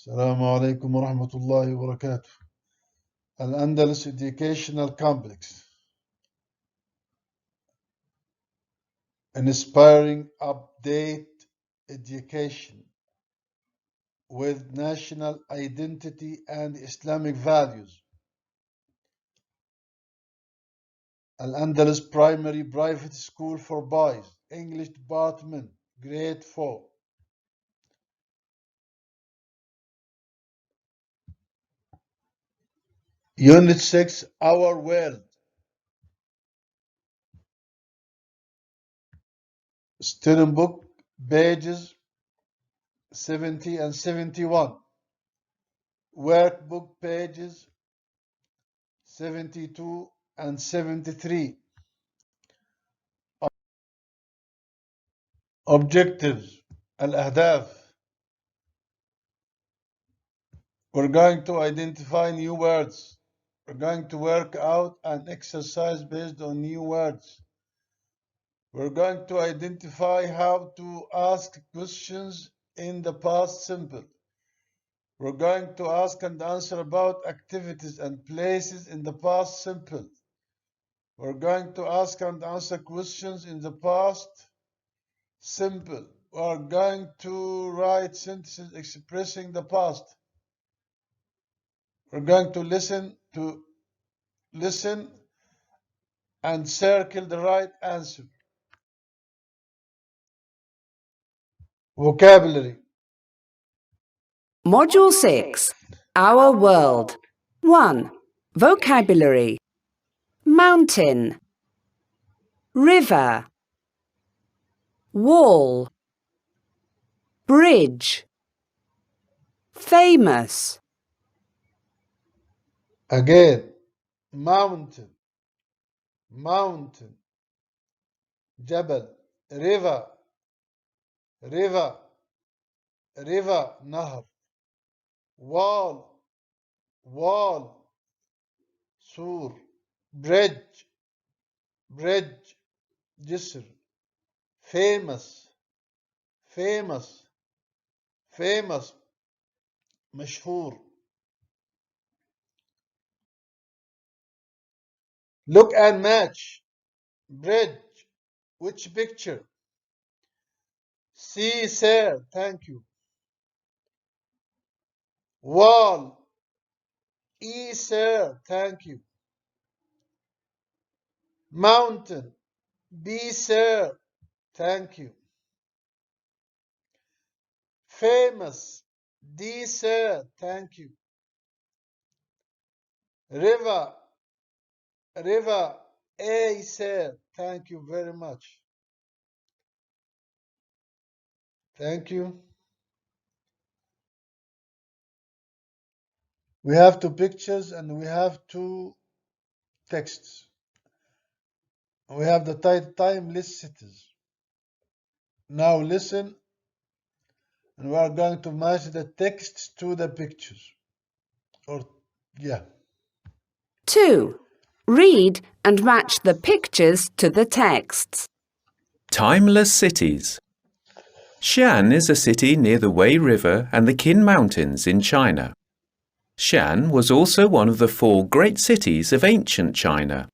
السلام عليكم ورحمة الله وبركاته. Al-Andalus Educational Complex, inspiring update education with national identity and Islamic values. Al-Andalus Primary Private School for Boys, English Department, Grade 4. Unit 6, Our World. Student book, pages 70 and 71. Workbook, pages 72 and 73. Objectives, الأهداف. We're going to identify new words. We're going to work out an exercise based on new words. We're going to identify how to ask questions in the past simple. We're going to ask and answer about activities and places in the past simple. We're going to ask and answer questions in the past simple. We're going to write sentences expressing the past. We're going to listen and circle the right answer. Vocabulary. Module 6, Our World. 1. Vocabulary. Mountain, river, wall, bridge, famous, Again, mountain, mountain, جبل, river, river, river, نهر, wall, wall, سور, bridge, bridge, جسر, famous, famous, famous, مشهور. Look and match. Bridge. Which picture? See, sir. Thank you. Wall. E, sir. Thank you. Mountain. B, sir. Thank you. Famous. D, sir. Thank you. River. River. A, sir. Thank you very much. Thank you. We have two pictures and we have two texts. We have the timeless cities. Now listen, and we are going to match the texts to the pictures. 2. Read and match the pictures to the texts. Timeless cities. Xi'an is a city near the Wei River and the Qin Mountains in China. Xi'an was also one of the 4 great cities of ancient China.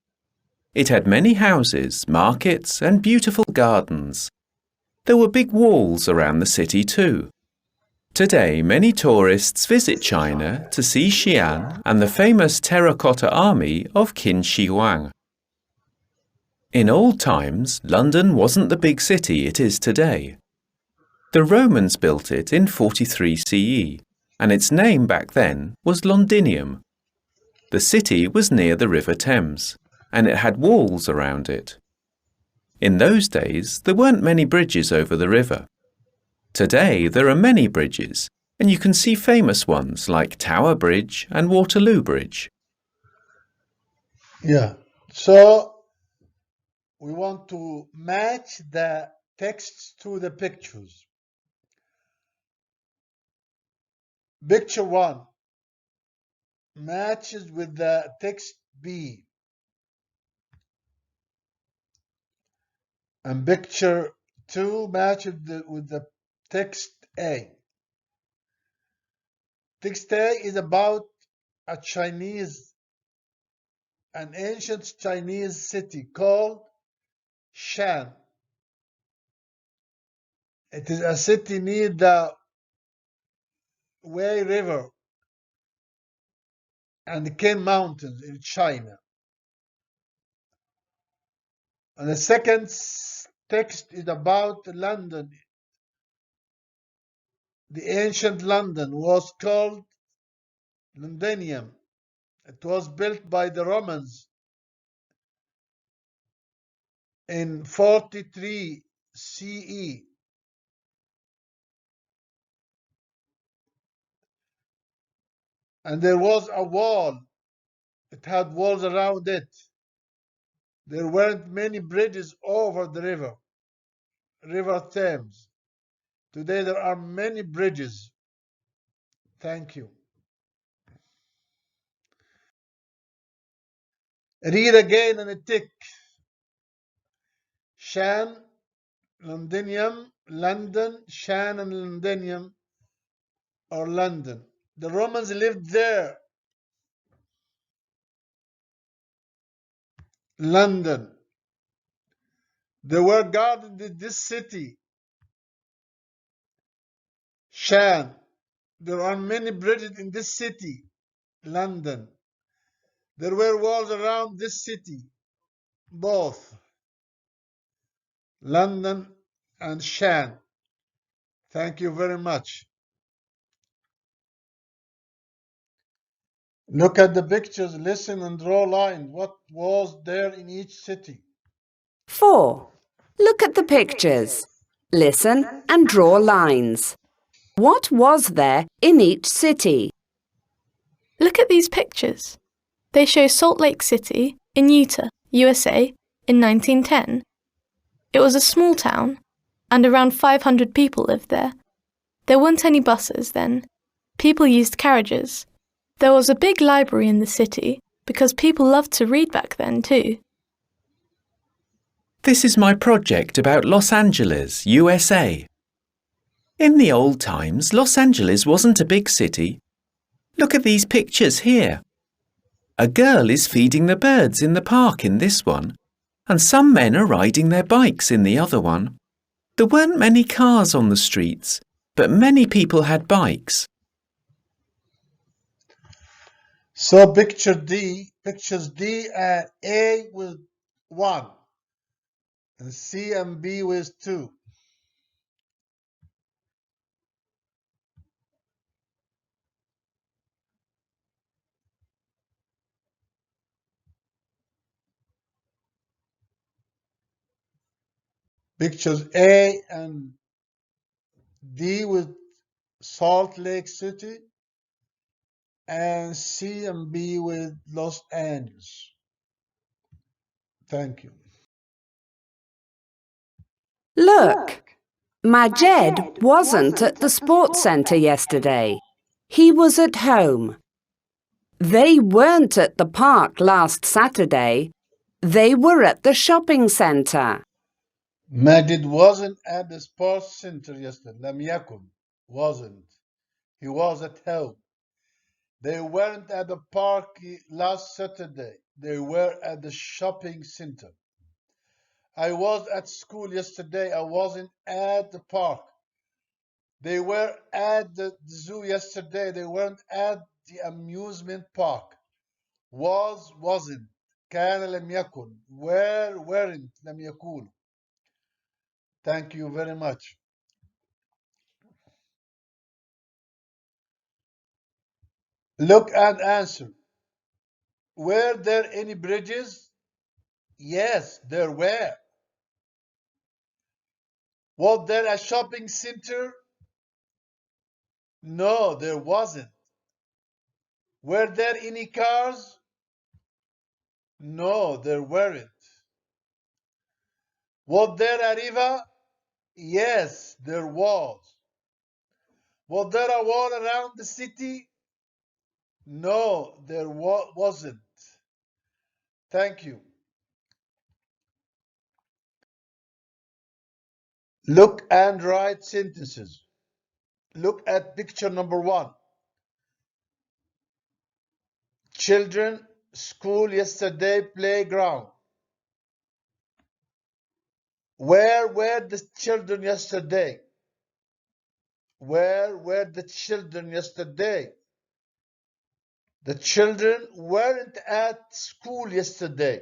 It had many houses, markets, and beautiful gardens. There were big walls around the city too. Today, many tourists visit China to see Xi'an and the famous terracotta army of Qin Shi Huang. In old times, London wasn't the big city it is today. The Romans built it in 43 CE, and its name back then was Londinium. The city was near the River Thames, and it had walls around it. In those days, there weren't many bridges over the river. Today, there are many bridges, and you can see famous ones like Tower Bridge and Waterloo Bridge. So we want to match the texts to the pictures. Picture 1 matches with the text B. And picture 2 matches with the text A. Text A is about an ancient Chinese city called Shan. It is a city near the Wei River and the Qin Mountains in China. And the second text is about London. The ancient London was called Londinium. It was built by the Romans in 43 CE. And there was a wall. It had walls around it. There weren't many bridges over the River Thames. Today there are many bridges. Thank you. Read again and tick. Shan, Londinium, London, Shan and Londinium, or London. The Romans lived there. London. There were gardens in this city. Shan. There are many bridges in this city. London. There were walls around this city. Both. London and Shan. Thank you very much. Look at the pictures, listen and draw lines. What was there in each city? 4. Look at the pictures. Listen and draw lines. What was there in each city? Look at these pictures. They show Salt Lake City in Utah, USA, in 1910. It was a small town, and around 500 people lived there. There weren't any buses then. People used carriages. There was a big library in the city because people loved to read back then too. This is my project about Los Angeles, USA. In the old times, Los Angeles wasn't a big city. Look at these pictures here. A girl is feeding the birds in the park in this one, and some men are riding their bikes in the other one. There weren't many cars on the streets, but many people had bikes. So pictures D and A with 1 and C and B with 2. Pictures A and D with Salt Lake City and C and B with Los Angeles. Thank you. Look, Majed wasn't at the sports centre yesterday. He was at home. They weren't at the park last Saturday. They were at the shopping centre. Majid wasn't at the sports center yesterday. لم يكن. Wasn't. He was at home. They weren't at the park last Saturday. They were at the shopping center. I was at school yesterday. I wasn't at the park. They were at the zoo yesterday. They weren't at the amusement park. Was, wasn't. كان لم يكن. Were, weren't. لم يكونوا. Thank you very much. Look and answer. Were there any bridges? Yes, there were. Was there a shopping center? No, there wasn't. Were there any cars? No, there weren't. Was there a river? Yes, there was. Was there a wall around the city? No, there wasn't. Thank you. Look and write sentences. Look at picture number 1. children, school yesterday, playground. Where were the children yesterday? Where were the children yesterday? The children weren't at school yesterday.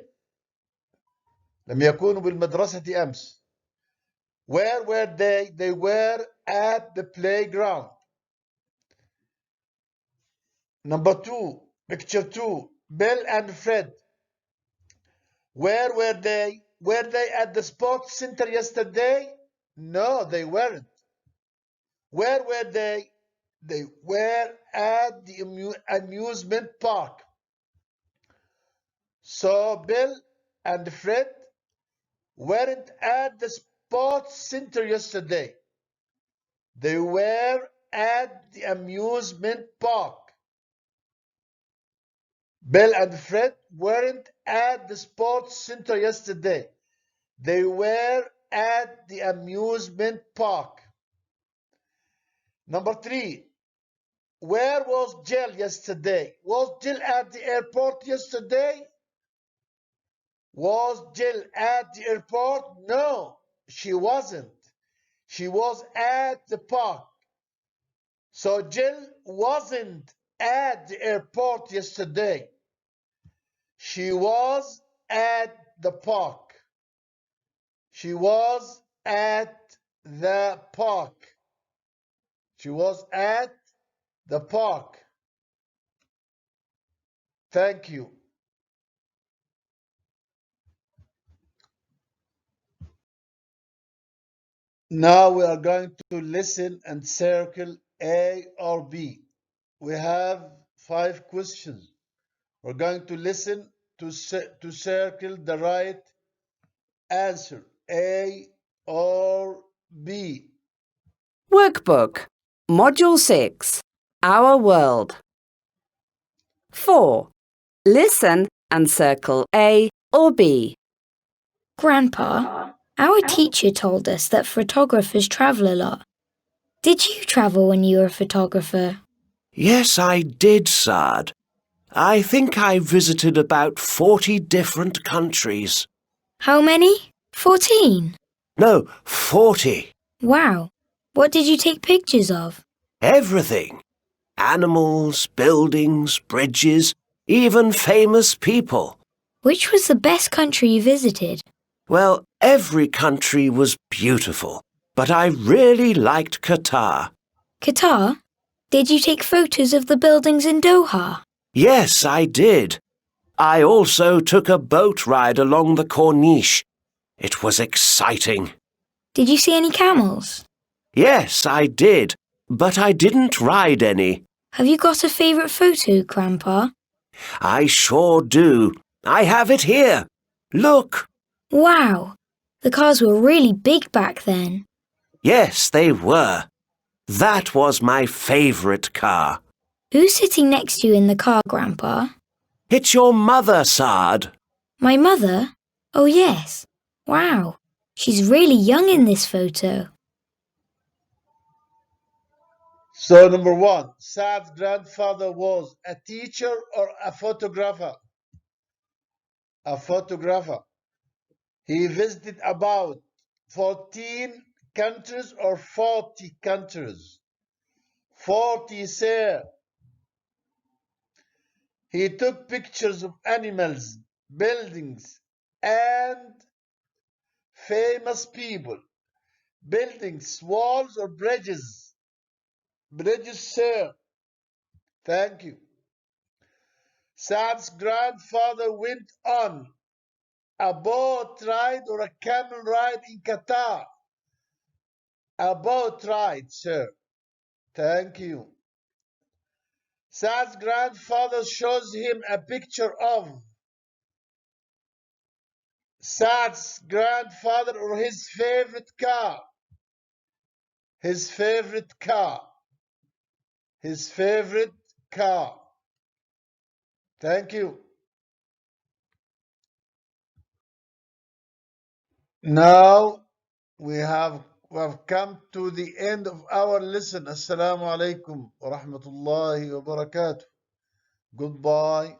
لم يكونوا بالمدرسة أمس. Where were they? They were at the playground. Number 2, picture 2, Bill and Fred. Where were they? Were they at the sports center yesterday? No, they weren't. Where were they? They were at the amusement park. So Bill and Fred weren't at the sports center yesterday. They were at the amusement park. Bill and Fred weren't at the sports center yesterday. They were at the amusement park. Number 3, where was Jill yesterday? Was Jill at the airport yesterday? Was Jill at the airport? No, she wasn't. She was at the park. So Jill wasn't at the airport yesterday. She was at the park. She was at the park. She was at the park. Thank you. Now we are going to listen and circle A or B. We have 5 questions. We're going to listen to circle the right answer, A or B. Workbook, Module 6, Our World. 4. Listen and circle A or B. Grandpa, our teacher told us that photographers travel a lot. Did you travel when you were a photographer? Yes, I did, Saad. I think I visited about 40 different countries. How many? 14? No, 40. Wow. What did you take pictures of? Everything. Animals, buildings, bridges, even famous people. Which was the best country you visited? Well, every country was beautiful, but I really liked Qatar. Qatar? Did you take photos of the buildings in Doha? Yes, I did. I also took a boat ride along the Corniche. It was exciting. Did you see any camels? Yes, I did, but I didn't ride any. Have you got a favourite photo, Grandpa? I sure do. I have it here. Look. Wow. The cars were really big back then. Yes, they were. That was my favourite car. Who's sitting next to you in the car, Grandpa? It's your mother, Saad. My mother? Oh, yes. Wow. She's really young in this photo. So number 1, Saad's grandfather was a teacher or a photographer? A photographer. He visited about 14 countries or 40 countries? 40, sir. He took pictures of animals, buildings, and famous people. Buildings, walls, or bridges? Bridges, sir. Thank you. Saad's grandfather went on a boat ride or a camel ride in Qatar? A boat ride, sir. Thank you. Saad's grandfather shows him a picture of Saad's grandfather or his favorite car? His favorite car. His favorite car. Thank you. Now we have come to the end of our lesson. Assalamu alaikum wa rahmatullahi wa barakatuh. Goodbye.